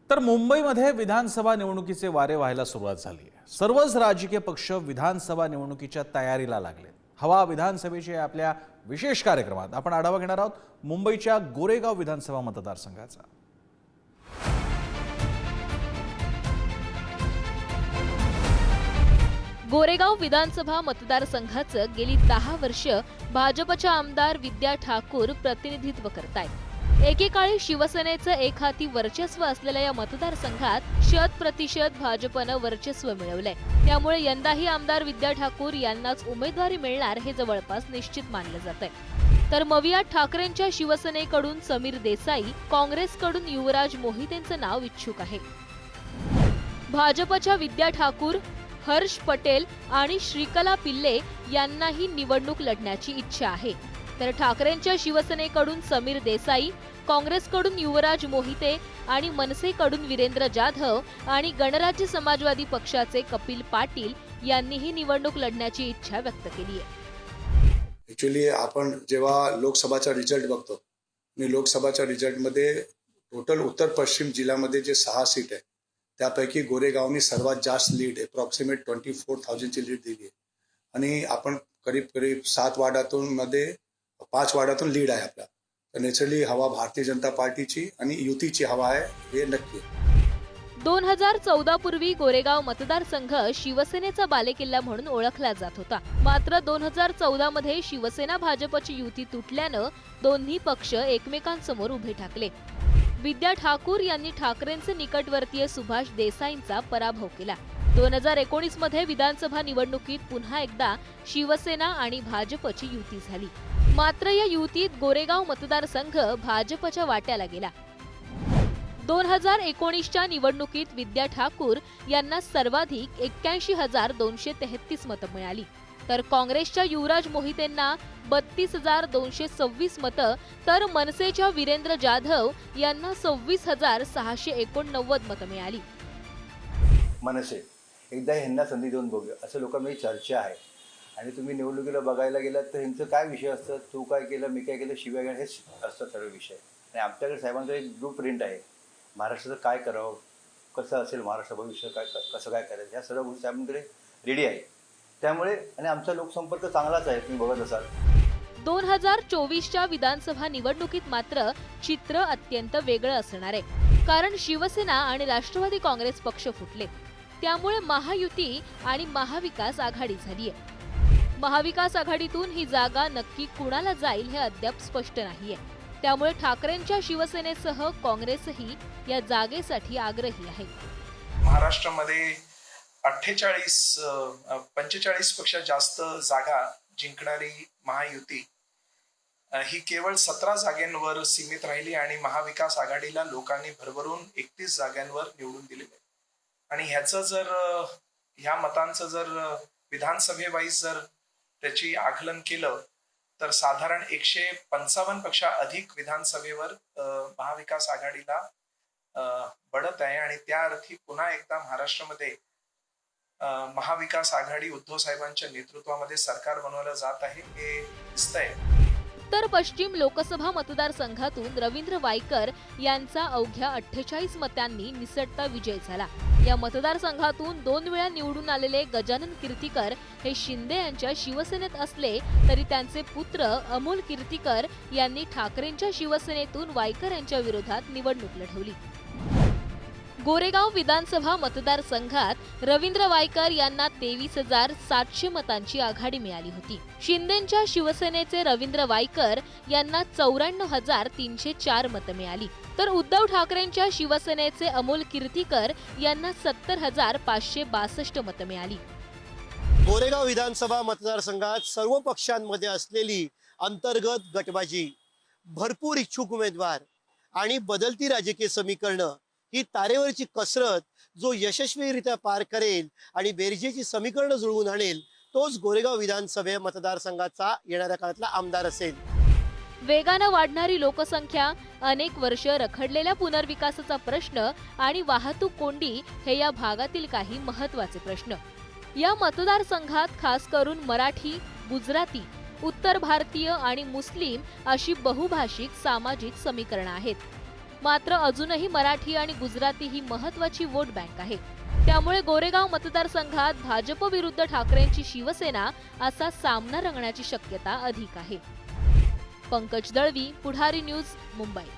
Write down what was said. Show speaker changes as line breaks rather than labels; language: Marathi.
तर मुंबईमध्ये विधानसभा निवडणुकीचे वारे व्हायला सुरुवात झाली आहे। सर्वच राजकीय पक्ष विधानसभा निवडणुकीच्या तयारीला लागले। हवा विधानसभेच्या आपल्या विशेष कार्यक्रमात आपण आढावा घेणार आहोत मुंबईच्या गोरेगाव विधानसभा मतदारसंघाचा।
गोरेगाव विधानसभा मतदारसंघाचं गेली 10 वर्ष भाजपच्या आमदार विद्या ठाकूर प्रतिनिधित्व करतायत। एकेकाळी शिवसेनेचं एक हाती वर्चस्व असलेल्या या मतदारसंघात 100% भाजपनं वर्चस्व मिळवलंय। त्यामुळे यंदाही आमदार विद्या ठाकूर यांनाच उमेदवारी मिळणार हे जवळपास निश्चित मानलं जातंय। तर मविया ठाकरेंच्या शिवसेनेकडून समीर देसाई, काँग्रेसकडून युवराज मोहितेंचं नाव इच्छुक आहे। भाजपच्या विद्या ठाकूर, हर्ष पटेल आणि श्रीकला पिल्ले यांनाही निवडणूक लढण्याची इच्छा आहे। तर ठाकरेंच्या शिवसेनेकडून समीर देसाई, काँग्रेसकडून युवराज मोहिते आणि मनसेकडून वीरेंद्र जाधव आणि गणराज्य समाजवादी पक्षाचे कपिल पाटील यांनीही निवडणूक लढण्याची इच्छा व्यक्त केली आहे।
ऍक्च्युअली आपण जेव्हा लोकसभाचा रिझल्ट बघतो आणि लोकसभाच्या रिझल्टमध्ये टोटल उत्तर पश्चिम जिल्ह्यामध्ये जे 6 सीट आहे त्यापैकी गोरेगावनी सर्वात जास्त लीड अप्रॉक्सिमेट 24,000 ची लीड दिली आहे आणि आपण करीब 7 वार्डातून मध्ये 5 वार्डातून लीड आहे आपला। तर नॅचरली हवा भारतीय जनता पार्टीची आणि युतीची हवा आहे हे नक्की।
2014 पूर्वी गोरेगाव मतदारसंघ शिवसेनेचा बालेकिल्ला म्हणून ओळखला जात होता। मात्र 2014 मध्ये शिवसेना भाजपची युती तुटल्यानं दोन्ही पक्ष एकमेकांसमोर उभे ठाकले। विद्या ठाकूर यांनी ठाकरेंचे निकटवर्तीय सुभाष देसाईंचा पराभव केला। 2019 मध्ये विधानसभा निवडणुकीत पुन्हा एकदा शिवसेना आणि भाजपची युती झाली। मात्र या युतीत गोरेगाव मतदारसंघ भाजपच्या वाट्याला गेला। 2019च्या निवडणुकीत विद्या ठाकूर यांना सर्वाधिक 81,233 मतं मिळाली। तर काँग्रेसच्या युवराज मोहितेंना 32,226 मतं, तर मनसेच्या वीरेंद्र जाधव यांना 26,689 मतं मिळाली।
मनसे एकदा ह्यांना संधी देऊन बघूया असं लोकांमध्ये चर्चा आहे। आणि तुम्ही निवडणुकीला बघायला गेलात तर ह्यांचं काय विषय असतं, तू काय केलं मी काय केलं शिवाय काय हेच असतं सर्व विषय। आणि आमच्याकडे साहेबांचा एक ब्लू प्रिंट आहे महाराष्ट्राचं काय करावं, कसं असेल महाराष्ट्र भविष्य काय कसं काय करायचं ह्या सर्व गोष्टी साहेबांकडे रेडी आहे। त्यामुळे आणि आमचा लोकसंपर्क चांगलाच आहे तुम्ही बघत असाल।
2024च्या विधानसभा निवडणुकीत मात्र चित्र अत्यंत वेगळं असणार आहे। कारण शिवसेना आणि राष्ट्रवादी काँग्रेस पक्ष फुटले। त्यामुळे महायुती आणि महाविकास आघाडी झालीय। महाविकास आघाडीतून ही जागा नक्की कुणाला जाईल हे अद्याप स्पष्ट नाहीये। त्यामुळे ठाकरेंच्या शिवसेनेसह काँग्रेसही या जागेसाठी आग्रही आहे।
महाराष्ट्रामध्ये 45 पेक्षा जास्त जागा जिंकणारी महायुती ही केवळ 17 जागांवर सीमित राहिली आणि महाविकास आघाडीला लोकांनी भरभरून 31 जागांवर निवडून दिलेले। आणि ह्याचं जर ह्या मतांचं जर विधानसभेवाईज जर त्याची आकलन केलं तर साधारण 155 पेक्षा अधिक विधानसभेवर महाविकास आघाडीला बढत आहे। आणि त्या अर्थी पुन्हा एकदा महाराष्ट्रामध्ये महाविकास आघाडी उद्धव साहेबांच्या नेतृत्वामध्ये सरकार बनवलं जात आहे हे दिसतंय।
उत्तर पश्चिम लोकसभा मतदारसंघातून रवींद्र वायकर यांचा अवघ्या 48 मतांनी निसटता विजय झाला। या मतदारसंघातून 2 वेळा निवडून आलेले गजानन कीर्तीकर हे शिंदे यांच्या शिवसेनेत असले तरी त्यांचे पुत्र अमोल कीर्तीकर यांनी ठाकरेंच्या शिवसेनेतून वायकर यांच्या विरोधात निवडणूक लढवली। गोरेगाव विधानसभा मतदारसंघात रवींद्र वायकर यांना 23,700 मतांची आघाडी मिळाली होती। शिंदेंच्या शिवसेनेचे रवींद्र वायकर यांना 94,304 मतं मिळाली। तर उद्धव ठाकरेंच्या शिवसेनेचे अमोल कीर्तीकर यांना 70,562 मतं मिळाली।
गोरेगाव विधानसभा मतदारसंघात सर्व पक्षांमध्ये असलेली अंतर्गत गटबाजी, भरपूर इच्छुक उमेदवार आणि बदलती राजकीय समीकरणं ही तारेवरची कसरत जो यशस्वीरित्या पार करेल आणि बेरजेची समीकरणं जुळवून आणेल तोच गोरेगाव विधानसभा मतदारसंघाचा येणाऱ्या काळातला आमदार असेल।
वेगानं वाढणारी लोकसंख्या, अनेक वर्ष रखडलेल्या पुनर्विकासाचा प्रश्न आणि वाहतूक कोंडी हे या भागातील काही महत्त्वाचे प्रश्न। या मतदारसंघात खास करून मराठी, गुजराती, उत्तर भारतीय आणि मुस्लिम अशी बहुभाषिक सामाजिक समीकरणं आहेत। मात्र अजूनही मराठी आणि गुजराती ही महत्वाची वोट बँक आहे. त्यामुळे गोरेगाव मतदारसंघात भाजप विरुद्ध ठाकरेंची शिवसेना असा सामना रंगण्याची शक्यता अधिक आहे. पंकज दळवी, पुढारी न्यूज, मुंबई.